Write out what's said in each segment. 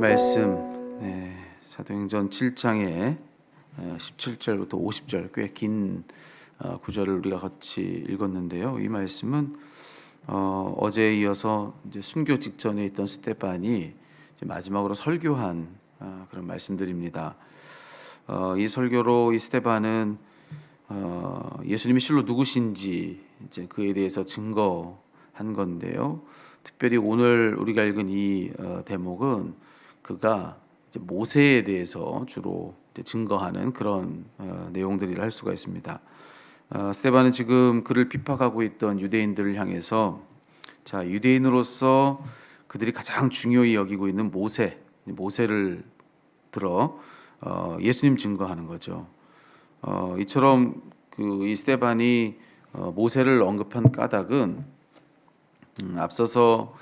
말씀 사도행전 7장의 17절부터 50절 꽤 긴 구절을 우리가 같이 읽었는데요. 이 말씀은 어제에 이어서 이제 순교 직전에 있던 스데반이 이제 마지막으로 설교한 그런 말씀들입니다. 이 설교로 이 스데반은 예수님이 실로 누구신지 이제 그에 대해서 증거한 건데요. 특별히 오늘 우리가 읽은 이 대목은 그가 이제 모세에 대해서 주로 이제 증거하는 그런 내용들이라 할 수가 있습니다. 스데반은 지금 그를 핍박하고 있던 유대인들을 향해서 자, 유대인으로서 그들이 가장 중요히 여기고 있는 모세를 들어 예수님 증거하는 거죠. 이처럼 이 스데반이 모세를 언급한 까닭은 앞서서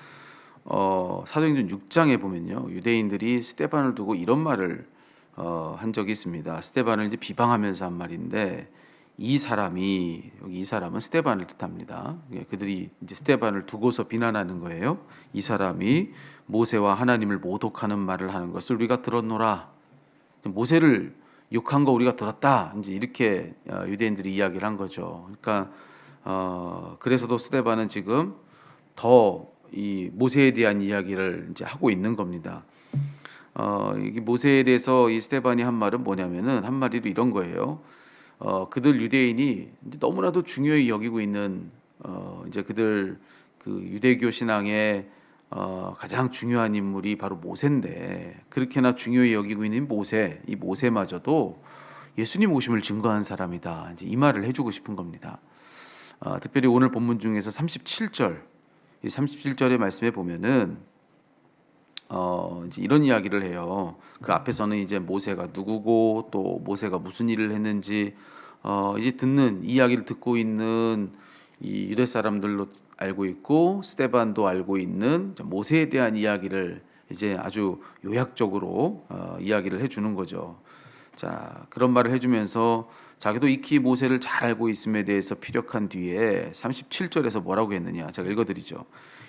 사도행전 6장에 보면요, 유대인들이 스데반을 두고 이런 말을 한 적이 있습니다. 스데반을 이제 비방하면서 한 말인데 이 사람은 스데반을 뜻합니다. 그들이 이제 스데반을 두고서 비난하는 거예요. 이 사람이 모세와 하나님을 모독하는 말을 하는 것을 우리가 들었노라. 모세를 욕한 거 우리가 들었다. 이제 이렇게 유대인들이 이야기를 한 거죠. 그러니까 그래서도 스데반은 지금 더 이 모세에 대한 이야기를 이제 하고 있는 겁니다. 이게 모세에 대해서 이 스데반이 한 말은 뭐냐면은 한마디로 이런 거예요. 그들 유대인이 이제 너무나도 중요히 여기고 있는 이제 그들 그 유대교 신앙의 가장 중요한 인물이 바로 모세인데 그렇게나 중요히 여기고 있는 이 모세마저도 예수님 오심을 증거한 사람이다. 이제 이 말을 해주고 싶은 겁니다. 특별히 오늘 본문 중에서 37절, 이 37절의 말씀에 보면은 이제 이런 이야기를 해요. 그 앞에서는 이제 모세가 누구고 또 모세가 무슨 일을 했는지 이제 듣는 이야기를 듣고 있는 이 유대 사람들로 알고 있고 스데반도 알고 있는 모세에 대한 이야기를 이제 아주 요약적으로 이야기를 해주는 거죠. 자, 그런 말을 해주면서 자기도 익히 모세를 잘 알고 있음에 대해서 피력한 뒤에 37절에서 뭐라고 했느냐, 제가 읽어드리죠.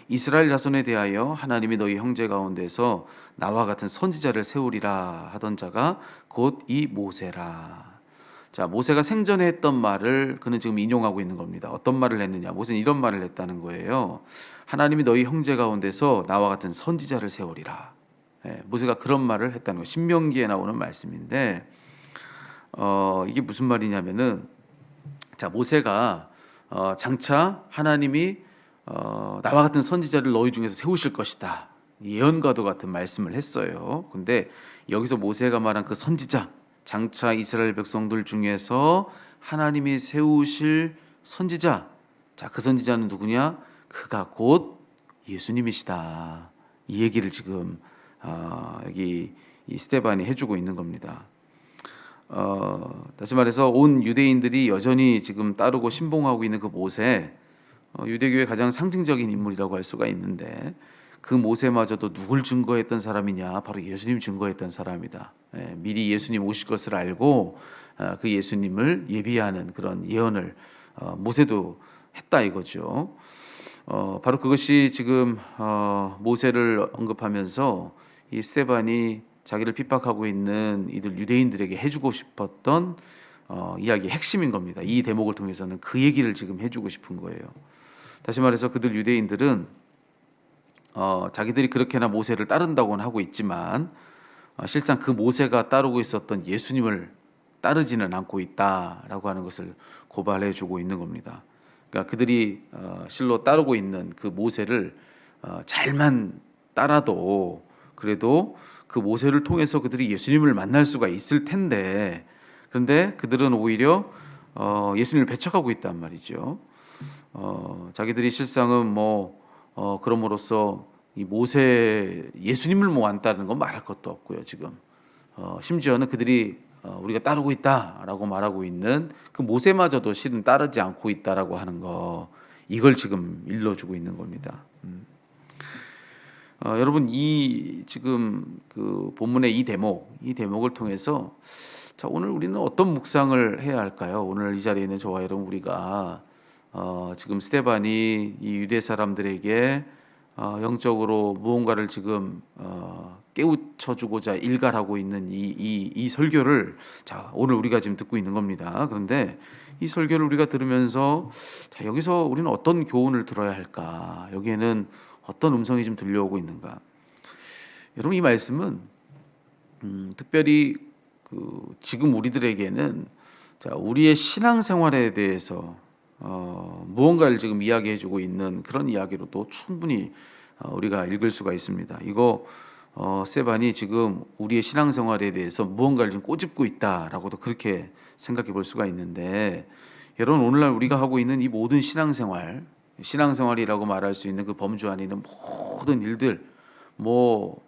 이스라엘 자손에 대하여 하나님이 너희 형제 가운데서 나와 같은 선지자를 세우리라 하던 자가 곧 이 모세라. 자, 모세가 생전에 했던 말을 그는 지금 인용하고 있는 겁니다. 어떤 말을 했느냐? 모세는 이런 말을 했다는 거예요. 하나님이 너희 형제 가운데서 나와 같은 선지자를 세우리라. 모세가 그런 말을 했다는 거예요. 신명기에 나오는 말씀인데 이게 무슨 말이냐면은, 자, 모세가 장차 하나님이 나와 같은 선지자를 너희 중에서 세우실 것이다, 예언과도 같은 말씀을 했어요. 근데 여기서 모세가 말한 그 선지자, 장차 이스라엘 백성들 중에서 하나님이 세우실 선지자, 자, 그 선지자는 누구냐? 그가 곧 예수님이시다. 이 얘기를 지금 여기 이 스데반이 해주고 있는 겁니다. 다시 말해서 온 유대인들이 여전히 지금 따르고 신봉하고 있는 그 모세, 유대교의 가장 상징적인 인물이라고 할 수가 있는데 그 모세마저도 누굴 증거했던 사람이냐? 바로 예수님 증거했던 사람이다. 미리 예수님 오실 것을 알고 그 예수님을 예비하는 그런 예언을 모세도 했다 이거죠. 바로 그것이 지금 모세를 언급하면서 이 스데반이 자기를 핍박하고 있는 이들 유대인들에게 해주고 싶었던 이야기의 핵심인 겁니다. 이 대목을 통해서는 그 얘기를 지금 해주고 싶은 거예요. 다시 말해서 그들 유대인들은 자기들이 그렇게나 모세를 따른다고는 하고 있지만 실상 그 모세가 따르고 있었던 예수님을 따르지는 않고 있다라고 하는 것을 고발해 주고 있는 겁니다. 그러니까 그들이 실로 따르고 있는 그 모세를 잘만 따라도 그래도 그 모세를 통해서 그들이 예수님을 만날 수가 있을 텐데, 그런데 그들은 오히려 예수님을 배척하고 있단 말이죠. 자기들이 실상은 그럼으로써 이 예수님을 안 따르는 건 말할 것도 없고요. 지금 심지어는 그들이 우리가 따르고 있다라고 말하고 있는 그 모세마저도 실은 따르지 않고 있다라고 하는 거, 이걸 지금 일러주고 있는 겁니다. 여러분, 이 지금 그 본문의 이 대목을 통해서 자, 오늘 우리는 어떤 묵상을 해야 할까요? 오늘 이 자리에 있는 저와 여러분, 우리가 지금 스데반이 이 유대 사람들에게 영적으로 무언가를 지금 깨우쳐주고자 일갈하고 있는 이 설교를 자 오늘 우리가 지금 듣고 있는 겁니다. 그런데 이 설교를 우리가 들으면서 자 여기서 우리는 어떤 교훈을 들어야 할까? 여기에는 어떤 음성이 좀 들려오고 있는가? 여러분 이 말씀은 특별히 지금 우리들에게는 자 우리의 신앙생활에 대해서 무언가를 지금 이야기해주고 있는 그런 이야기로도 충분히 우리가 읽을 수가 있습니다. 이거 세반이 지금 우리의 신앙생활에 대해서 무언가를 좀 꼬집고 있다라고도 그렇게 생각해 볼 수가 있는데 여러분 오늘날 우리가 하고 있는 이 모든 신앙생활이라고 말할 수 있는 그 범주 안에 있는 모든 일들 뭐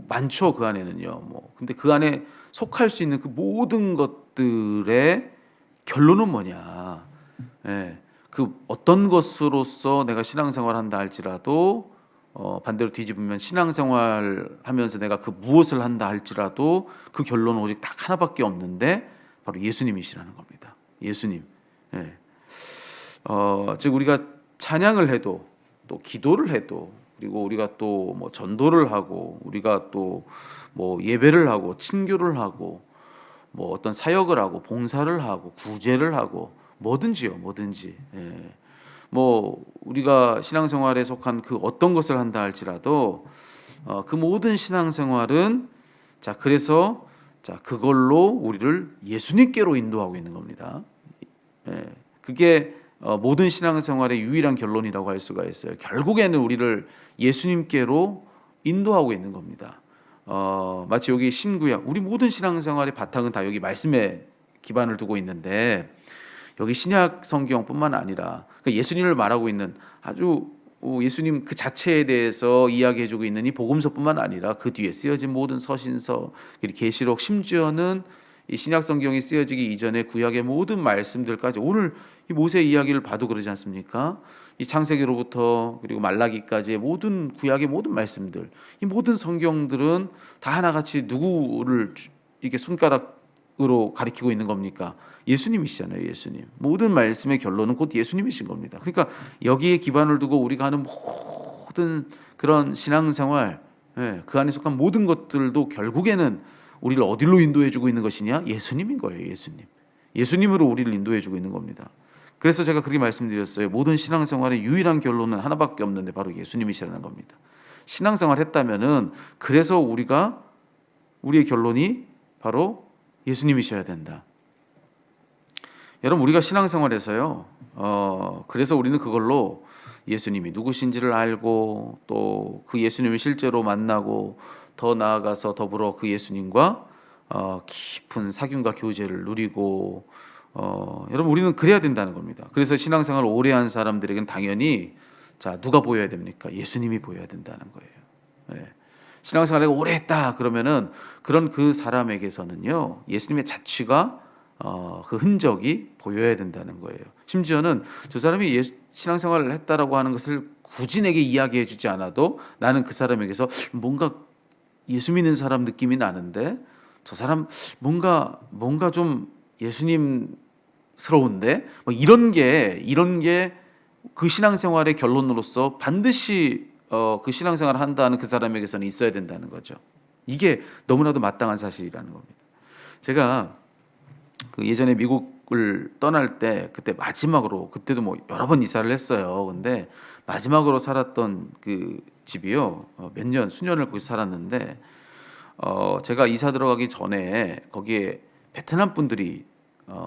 많죠 그 안에는요. 근데 그 안에 속할 수 있는 그 모든 것들의 결론은 뭐냐? 예, 그 어떤 것으로서 내가 신앙생활 한다 할지라도 반대로 뒤집으면 신앙생활 하면서 내가 그 무엇을 한다 할지라도 그 결론은 오직 딱 하나밖에 없는데 바로 예수님이시라는 겁니다. 예수님. 예. 즉 우리가 찬양을 해도 또 기도를 해도 그리고 우리가 또 뭐 전도를 하고 우리가 또 뭐 예배를 하고 친교를 하고 뭐 어떤 사역을 하고 봉사를 하고 구제를 하고 뭐든지 예. 뭐 우리가 신앙생활에 속한 그 어떤 것을 한다 할지라도 그 모든 신앙생활은 자 그래서 자 그걸로 우리를 예수님께로 인도하고 있는 겁니다. 예. 그게 모든 신앙생활의 유일한 결론이라고 할 수가 있어요. 결국에는 우리를 예수님께로 인도하고 있는 겁니다. 마치 여기 신구약 우리 모든 신앙생활의 바탕은 다 여기 말씀에 기반을 두고 있는데 여기 신약 성경뿐만 아니라 그러니까 예수님을 말하고 있는 아주 예수님 그 자체에 대해서 이야기해주고 있는 이 복음서뿐만 아니라 그 뒤에 쓰여진 모든 서신서, 계시록 심지어는 이 신약 성경이 쓰여지기 이전에 구약의 모든 말씀들까지 오늘 이 모세 이야기를 봐도 그러지 않습니까? 이 창세기로부터 그리고 말라기까지의 모든 구약의 모든 말씀들, 이 모든 성경들은 다 하나같이 누구를 이게 손가락으로 가리키고 있는 겁니까? 예수님이시잖아요. 예수님. 모든 말씀의 결론은 곧 예수님이신 겁니다. 그러니까 여기에 기반을 두고 우리가 하는 모든 그런 신앙생활, 그 안에 속한 모든 것들도 결국에는 우리를 어디로 인도해주고 있는 것이냐? 예수님인 거예요. 예수님. 예수님으로 우리를 인도해주고 있는 겁니다. 그래서 제가 그렇게 말씀드렸어요. 모든 신앙생활의 유일한 결론은 하나밖에 없는데 바로 예수님이시라는 겁니다. 신앙생활 했다면은 그래서 우리의 결론이 바로 예수님이셔야 된다. 여러분 우리가 신앙생활에서요. 그래서 우리는 그걸로 예수님이 누구신지를 알고 또 그 예수님을 실제로 만나고 더 나아가서 더불어 그 예수님과 깊은 사귐과 교제를 누리고 여러분 우리는 그래야 된다는 겁니다. 그래서 신앙생활을 오래 한 사람들에게는 당연히 자 누가 보여야 됩니까? 예수님이 보여야 된다는 거예요. 네. 신앙생활을 오래 했다 그러면은 그런 그 사람에게서는요 예수님의 자취가 그 흔적이 보여야 된다는 거예요. 심지어는 저 사람이 신앙생활을 했다라고 하는 것을 굳이 내게 이야기해 주지 않아도 나는 그 사람에게서 뭔가 예수 믿는 사람 느낌이 나는데 저 사람 뭔가 좀 예수님스러운데 뭐 이런 게 그 신앙생활의 결론으로서 반드시 그 신앙생활을 한다는 그 사람에게서는 있어야 된다는 거죠. 이게 너무나도 마땅한 사실이라는 겁니다. 제가 그 예전에 미국을 떠날 때 그때 마지막으로 그때도 뭐 여러 번 이사를 했어요. 근데 마지막으로 살았던 그 집이요 수년을 거기 살았는데 제가 이사 들어가기 전에 거기에 베트남 분들이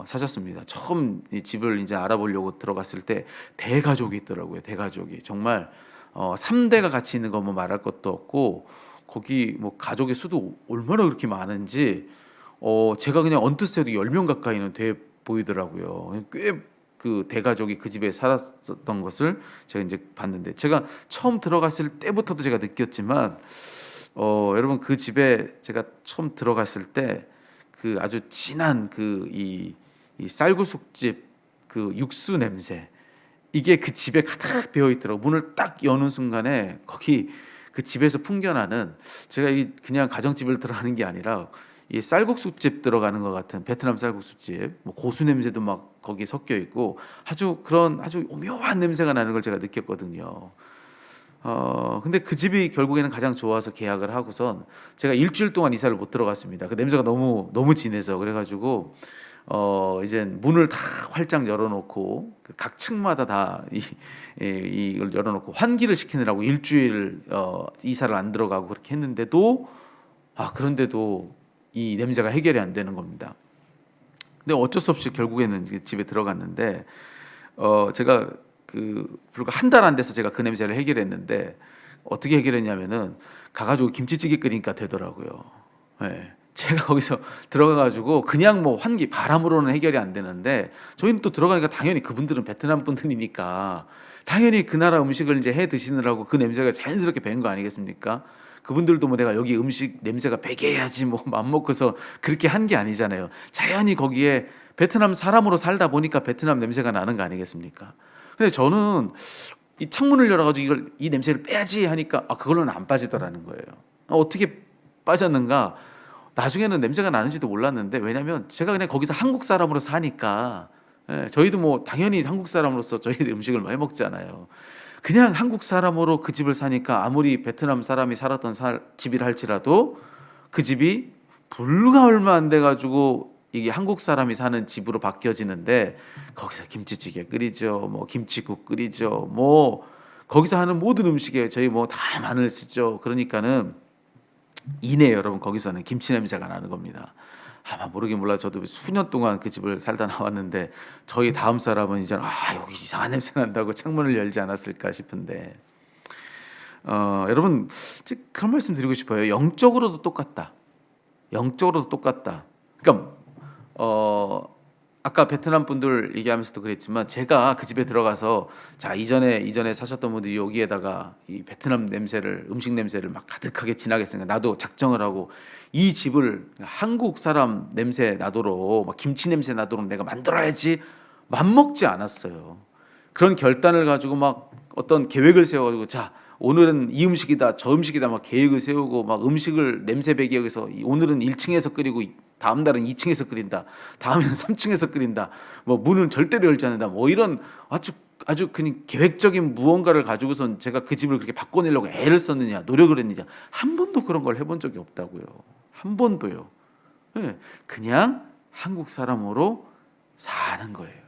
사셨습니다. 처음 이 집을 이제 알아보려고 들어갔을 때 대가족이 있더라고요. 대가족이 정말 3대가 같이 있는 거 뭐 말할 것도 없고 거기 뭐 가족의 수도 얼마나 그렇게 많은지 제가 그냥 언뜻 해도 10명 가까이는 돼 보이더라고요. 꽤 그 대가족이 그 집에 살았었던 것을 제가 이제 봤는데 제가 처음 들어갔을 때부터도 제가 느꼈지만 여러분 그 집에 제가 처음 들어갔을 때 그 아주 진한 이 쌀국수집 그 육수 냄새 이게 그 집에 가득 배어 있더라고요. 문을 딱 여는 순간에 거기 그 집에서 풍겨나는 제가 그냥 가정집을 들어가는 게 아니라 이 쌀국수집 들어가는 것 같은 베트남 쌀국수집 뭐 고수 냄새도 막 거기 섞여 있고 아주 오묘한 냄새가 나는 걸 제가 느꼈거든요. 근데 그 집이 결국에는 가장 좋아서 계약을 하고선 제가 일주일 동안 이사를 못 들어갔습니다. 그 냄새가 너무 진해서. 그래가지고 이제 문을 다 활짝 열어놓고 각 층마다 다 이걸 열어놓고 환기를 시키느라고 일주일 이사를 안 들어가고 그렇게 했는데도 그런데도 이 냄새가 해결이 안 되는 겁니다. 근데 어쩔 수 없이 결국에는 이제 집에 들어갔는데 제가 불과 한 달 안 돼서 제가 그 냄새를 해결했는데 어떻게 해결했냐면은 가가지고 김치찌개 끓이니까 되더라고요. 예. 제가 거기서 들어가가지고 그냥 뭐 환기 바람으로는 해결이 안 되는데 저희는 또 들어가니까 당연히 그분들은 베트남 분들이니까 당연히 그 나라 음식을 이제 해 드시느라고 그 냄새가 자연스럽게 밴 거 아니겠습니까? 그분들도 뭐 내가 여기 음식 냄새가 배게 해야지 뭐 맘먹고서 그렇게 한 게 아니잖아요. 자연히 거기에 베트남 사람으로 살다 보니까 베트남 냄새가 나는 거 아니겠습니까? 근데 저는 이 창문을 열어가지고 이 냄새를 빼야지 하니까 그걸로는 안 빠지더라는 거예요. 어떻게 빠졌는가? 나중에는 냄새가 나는지도 몰랐는데 왜냐면 제가 그냥 거기서 한국 사람으로 사니까 저희도 뭐 당연히 한국 사람으로서 저희들 음식을 많이 먹잖아요. 그냥 한국 사람으로 그 집을 사니까 아무리 베트남 사람이 살았던 집이라 할지라도 그 집이 불과 얼마 안 돼가지고 이게 한국 사람이 사는 집으로 바뀌어지는데 거기서 김치찌개 끓이죠, 뭐 김치국 끓이죠, 뭐 거기서 하는 모든 음식에 저희 뭐 다 마늘 쓰죠. 그러니까는 이내 여러분 거기서는 김치 냄새가 나는 겁니다. 아마 모르긴 몰라. 저도 수년 동안 그 집을 살다 나왔는데 저희 다음 사람은 이제 여기 이상한 냄새 난다고 창문을 열지 않았을까 싶은데 여러분 그런 말씀 드리고 싶어요. 영적으로도 똑같다. 영적으로도 똑같다. 그러니까 아까 베트남 분들 얘기하면서도 그랬지만 제가 그 집에 들어가서 자 이전에 사셨던 분들이 여기에다가 이 베트남 냄새를 음식 냄새를 막 가득하게 진하게 했으니까 나도 작정을 하고 이 집을 한국 사람 냄새 나도록 막 김치 냄새 나도록 내가 만들어야지 맘먹지 않았어요. 그런 결단을 가지고 막 어떤 계획을 세워가지고 자 오늘은 이 음식이다 저 음식이다 막 계획을 세우고 막 음식을 냄새 배기 위해서 오늘은 1층에서 끓이고 다음 날은 2층에서 끓인다. 다음에는 3층에서 끓인다. 뭐 문은 절대로 열지 않는다. 뭐 이런 아주 그냥 계획적인 무언가를 가지고선 제가 그 집을 그렇게 바꿔내려고 애를 썼느냐, 노력을 했느냐 한 번도 그런 걸 해본 적이 없다고요. 한 번도요. 네, 그냥 한국 사람으로 사는 거예요.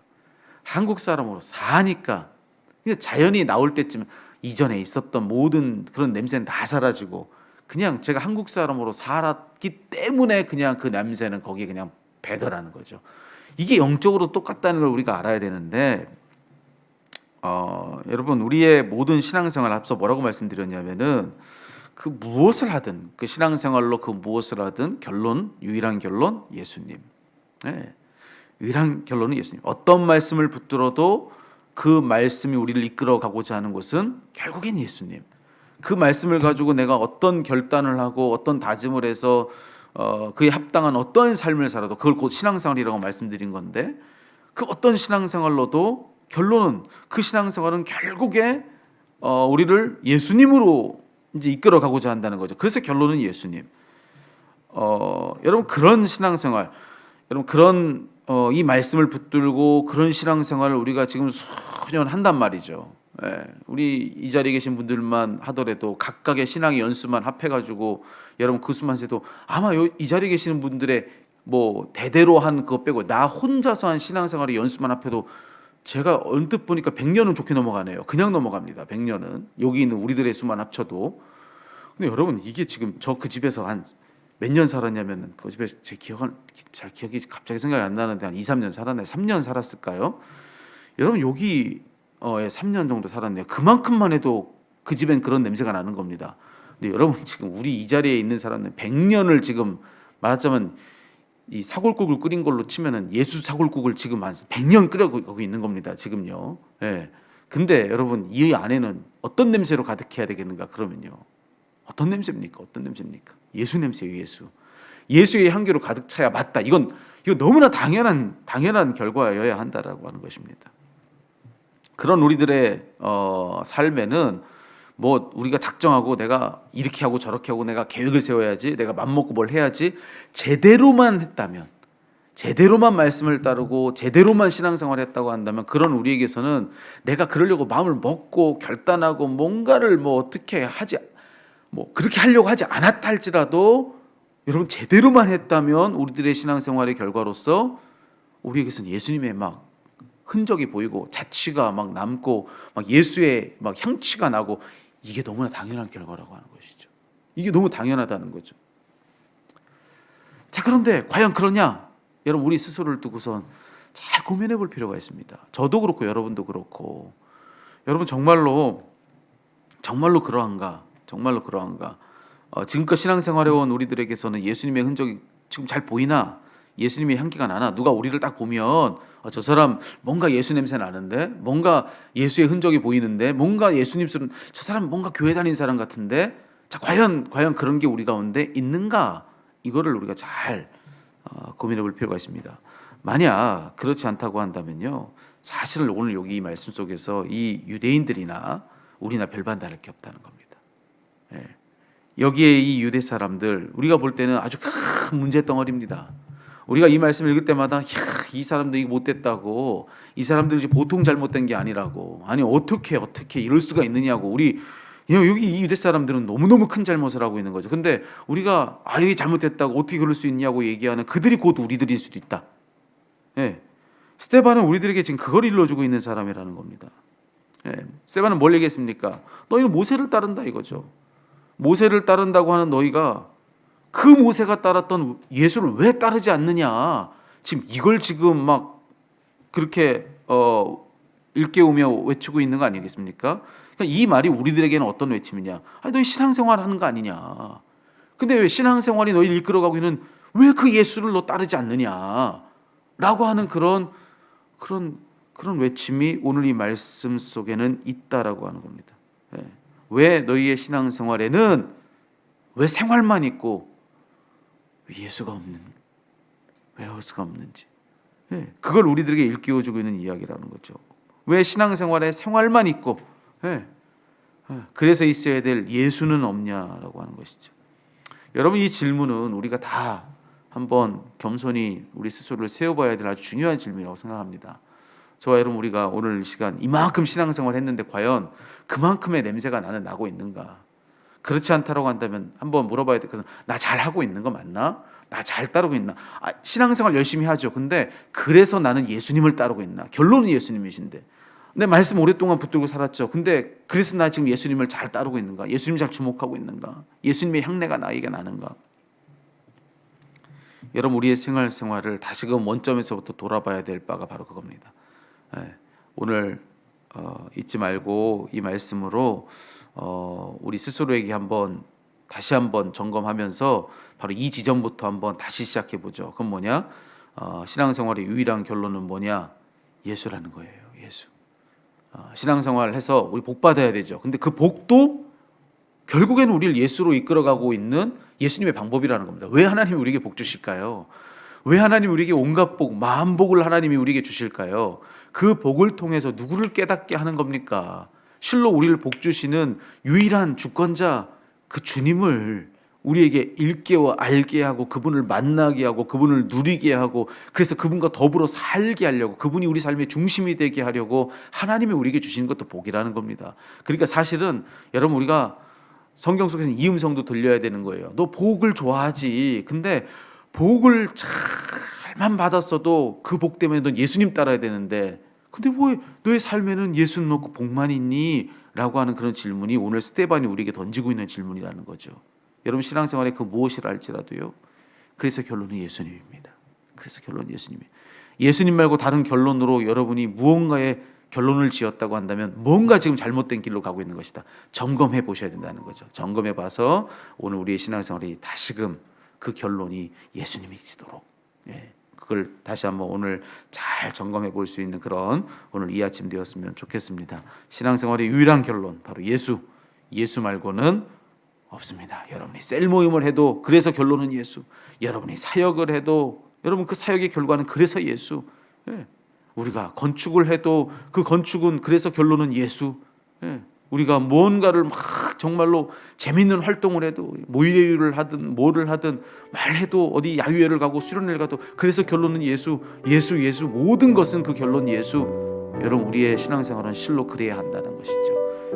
한국 사람으로 사니까 자연히 나올 때쯤 이전에 있었던 모든 그런 냄새는 다 사라지고 그냥 제가 한국 사람으로 살았기 때문에 그냥 그 냄새는 거기에 그냥 배더라는 거죠. 이게 영적으로 똑같다는 걸 우리가 알아야 되는데 여러분 우리의 모든 신앙생활 앞서 뭐라고 말씀드렸냐면은 그 무엇을 하든 그 신앙생활로 그 무엇을 하든 유일한 결론 예수님. 네. 유일한 결론은 예수님. 어떤 말씀을 붙들어도 그 말씀이 우리를 이끌어 가고자 하는 것은 결국엔 예수님. 그 말씀을 가지고 내가 어떤 결단을 하고 어떤 다짐을 해서 그에 합당한 어떤 삶을 살아도 그걸 곧 신앙생활이라고 말씀드린 건데 그 어떤 신앙생활로도 결론은 그 신앙생활은 결국에 우리를 예수님으로 이제 이끌어 가고자 한다는 거죠. 그래서 결론은 예수님. 여러분 그런 신앙생활, 여러분 그런 이 말씀을 붙들고 그런 신앙생활을 우리가 지금 수년 한단 말이죠. 예, 우리 이 자리에 계신 분들만 하더라도 각각의 신앙의 연수만 합해가지고 여러분 그 수만 세도 아마 이 자리에 계시는 분들의 뭐 대대로 한 그거 빼고 나 혼자서 한 신앙생활의 연수만 합해도 제가 언뜻 보니까 100년은 좋게 넘어가네요. 그냥 넘어갑니다. 100년은 여기 있는 우리들의 수만 합쳐도. 근데 여러분 이게 지금 저 그 집에서 한 몇 년 살았냐면 그 집에 제 기억이 갑자기 생각이 안 나는데 한 2, 3년 살았나요? 3년 살았을까요? 여러분 여기 3년 정도 살았네요. 그만큼만 해도 그 집엔 그런 냄새가 나는 겁니다. 근데 여러분 지금 우리 이 자리에 있는 사람은 100년을 지금 말하자면 이 사골국을 끓인 걸로 치면은 예수 사골국을 지금 한 100년 끓여가고 있는 겁니다. 지금요. 예. 근데 여러분 이 안에는 어떤 냄새로 가득해야 되겠는가? 그러면요. 어떤 냄새입니까? 어떤 냄새입니까? 예수 냄새예요. 예수. 예수의 향기로 가득 차야 맞다. 이거 너무나 당연한 결과여야 한다라고 하는 것입니다. 그런 우리들의 삶에는 뭐 우리가 작정하고 내가 이렇게 하고 저렇게 하고 내가 계획을 세워야지 내가 맘먹고 뭘 해야지 제대로만 했다면 제대로만 말씀을 따르고 제대로만 신앙생활을 했다고 한다면 그런 우리에게서는 내가 그러려고 마음을 먹고 결단하고 뭔가를 어떻게 하지 그렇게 하려고 하지 않았다 할지라도 여러분 제대로만 했다면 우리들의 신앙생활의 결과로서 우리에게서는 예수님의 흔적이 보이고 자취가 남고 예수의 향취가 나고 이게 너무나 당연한 결과라고 하는 것이죠. 이게 너무 당연하다는 거죠. 자, 그런데 과연 그러냐? 여러분 우리 스스로를 두고선 잘 고민해 볼 필요가 있습니다. 저도 그렇고 여러분도 그렇고 여러분 정말로 그러한가? 정말로 그러한가? 지금껏 신앙생활해 온 우리들에게서는 예수님의 흔적이 지금 잘 보이나? 예수님의 향기가 나나? 누가 우리를 딱 보면 저 사람 뭔가 예수 냄새 나는데, 뭔가 예수의 흔적이 보이는데, 뭔가 예수님스러운, 저 사람 뭔가 교회 다니는 사람 같은데, 자 과연 그런 게 우리 가운데 있는가? 이거를 우리가 잘 고민해 볼 필요가 있습니다. 만약 그렇지 않다고 한다면요, 사실 오늘 여기 이 말씀 속에서 이 유대인들이나 우리나 별반 다를 게 없다는 겁니다. 예. 여기에 이 유대 사람들 우리가 볼 때는 아주 큰 문제 덩어리입니다. 우리가 이 말씀을 읽을 때마다 이 사람들이 못됐다고, 이 사람들이 보통 잘못된 게 아니라고, 아니 어떻게 이럴 수가 있느냐고, 우리 여기 이 유대 사람들은 너무너무 큰 잘못을 하고 있는 거죠. 근데 우리가 이게 잘못됐다고 어떻게 그럴 수 있냐고 얘기하는 그들이 곧 우리들일 수도 있다. 예. 스데반은 우리들에게 지금 그걸 일러주고 있는 사람이라는 겁니다. 예. 스데반은 뭘 얘기했습니까? 너희는 모세를 따른다 이거죠. 모세를 따른다고 하는 너희가 그 모세가 따랐던 예수를 왜 따르지 않느냐, 지금 이걸 지금 그렇게 일깨우며 외치고 있는 거 아니겠습니까? 그러니까 이 말이 우리들에게는 어떤 외침이냐? 너희 신앙생활 하는 거 아니냐? 근데 왜 신앙생활이 너희를 이끌어가고 있는 왜 그 예수를 너 따르지 않느냐? 라고 하는 그런 외침이 오늘 이 말씀 속에는 있다라고 하는 겁니다. 왜 너희의 신앙생활에는 왜 생활만 있고 왜 예수가 없는지, 그걸 우리들에게 일깨워주고 있는 이야기라는 거죠. 왜 신앙생활에 생활만 있고 그래서 있어야 될 예수는 없냐라고 하는 것이죠. 여러분 이 질문은 우리가 다 한번 겸손히 우리 스스로를 세워봐야 될 아주 중요한 질문이라고 생각합니다. 저와 여러분 우리가 오늘 시간 이만큼 신앙생활 했는데 과연 그만큼의 냄새가 나고 있는가? 그렇지 않다라고 한다면 한번 물어봐야 될 것은 나 잘하고 있는 거 맞나? 나 잘 따르고 있나? 신앙생활 열심히 하죠. 근데 그래서 나는 예수님을 따르고 있나? 결론은 예수님이신데 내 말씀 오랫동안 붙들고 살았죠. 근데 그래서 나 지금 예수님을 잘 따르고 있는가? 예수님 잘 주목하고 있는가? 예수님의 향내가 나에게 나는가? 여러분 우리의 생활을 다시금 원점에서부터 돌아봐야 될 바가 바로 그겁니다. 오늘 잊지 말고 이 말씀으로 우리 스스로에게 다시 한번 점검하면서 바로 이 지점부터 한번 다시 시작해 보죠. 그건 뭐냐? 신앙생활의 유일한 결론은 뭐냐? 예수라는 거예요. 예수. 신앙생활해서 우리 복 받아야 되죠. 근데 그 복도 결국에는 우리를 예수로 이끌어가고 있는 예수님의 방법이라는 겁니다. 왜 하나님이 우리에게 복 주실까요? 왜 하나님이 우리에게 온갖 복, 마음 복을 하나님이 우리에게 주실까요? 그 복을 통해서 누구를 깨닫게 하는 겁니까? 실로 우리를 복 주시는 유일한 주권자 그 주님을 우리에게 일깨워 알게 하고 그분을 만나게 하고 그분을 누리게 하고 그래서 그분과 더불어 살게 하려고, 그분이 우리 삶의 중심이 되게 하려고 하나님이 우리에게 주시는 것도 복이라는 겁니다. 그러니까 사실은 여러분 우리가 성경 속에서는 이 음성도 들려야 되는 거예요. 너 복을 좋아하지. 근데 복을 잘만 받았어도 그 복 때문에 넌 예수님 따라야 되는데 근데 왜 너의 삶에는 예수는 없고 복만 있니? 라고 하는 그런 질문이 오늘 스데반이 우리에게 던지고 있는 질문이라는 거죠. 여러분 신앙생활에 그 무엇이라 할지라도요, 그래서 결론은 예수님입니다. 그래서 결론은 예수님이에요. 예수님 말고 다른 결론으로 여러분이 무언가의 결론을 지었다고 한다면 뭔가 지금 잘못된 길로 가고 있는 것이다. 점검해 보셔야 된다는 거죠. 점검해 봐서 오늘 우리의 신앙생활이 다시금 그 결론이 예수님이시도록, 그걸 다시 한번 오늘 잘 점검해 볼 수 있는 그런 오늘 이 아침 되었으면 좋겠습니다. 신앙생활의 유일한 결론 바로 예수 말고는 없습니다. 여러분이 셀 모임을 해도 그래서 결론은 예수, 여러분이 사역을 해도 여러분 그 사역의 결과는 그래서 예수, 우리가 건축을 해도 그 건축은 그래서 결론은 예수, 우리가 무언가를 막 정말로 재밌는 활동을 해도 모의대회를 하든 뭐를 하든 말해도 어디 야유회를 가고 수련회를 가도 그래서 결론은 예수 모든 것은 그 결론 예수. 여러분 우리의 신앙생활은 실로 그래야 한다는 것이죠.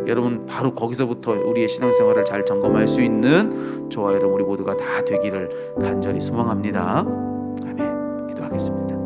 여러분 바로 거기서부터 우리의 신앙생활을 잘 점검할 수 있는 저와 여러분 우리 모두가 다 되기를 간절히 소망합니다. 아멘. 기도하겠습니다.